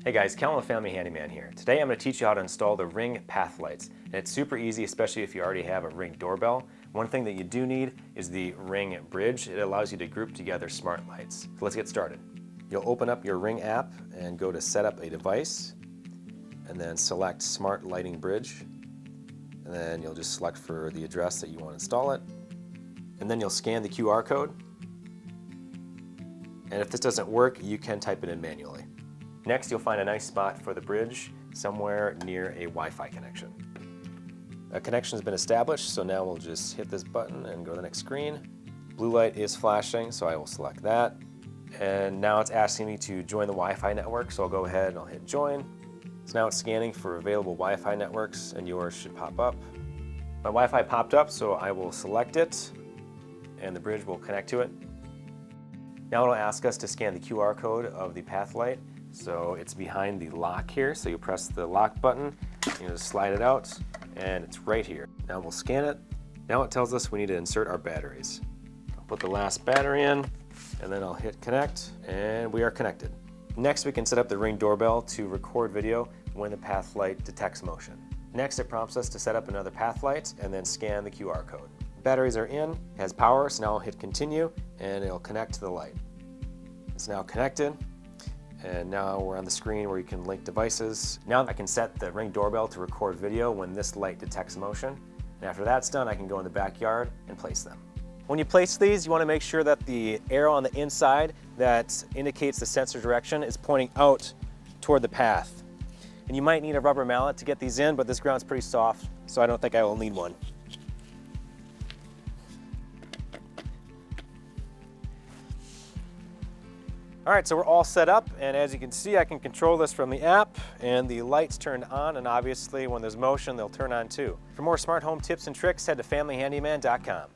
Hey guys, Cal with Family Handyman here. Today I'm going to teach you how to install the Ring Pathlights. And it's super easy, especially if you already have a Ring doorbell. One thing that you do need is the Ring bridge. It allows you to group together smart lights. So let's get started. You'll open up your Ring app and go to Set Up a Device, and then select Smart Lighting Bridge. And then you'll just select for the address that you want to install it. And then you'll scan the QR code. And if this doesn't work, you can type it in manually. Next, you'll find a nice spot for the bridge somewhere near a Wi-Fi connection. A connection has been established, so now we'll just hit this button and go to the next screen. Blue light is flashing, so I will select that. And now it's asking me to join the Wi-Fi network, so I'll go ahead and I'll hit join. So now it's scanning for available Wi-Fi networks, and yours should pop up. My Wi-Fi popped up, so I will select it, and the bridge will connect to it. Now it'll ask us to scan the QR code of the Pathlight. So it's behind the lock here, so you press the lock button, you just slide it out, and it's right here. Now we'll scan it. Now it tells us we need to insert our batteries. I'll put the last battery in, and then I'll hit connect, and we are connected. Next, we can set up the Ring doorbell to record video when the Pathlight detects motion. Next, it prompts us to set up another Pathlight and then scan the QR code. Batteries are in, it has power, so now I'll hit continue, and it'll connect to the light. It's now connected. And now we're on the screen where you can link devices. Now I can set the Ring doorbell to record video when this light detects motion. And after that's done, I can go in the backyard and place them. When you place these, you want to make sure that the arrow on the inside that indicates the sensor direction is pointing out toward the path. And you might need a rubber mallet to get these in, but this ground's pretty soft, so I don't think I will need one. All right, so we're all set up, and as you can see, I can control this from the app, and the lights turned on, and obviously when there's motion, they'll turn on too. For more smart home tips and tricks, head to familyhandyman.com.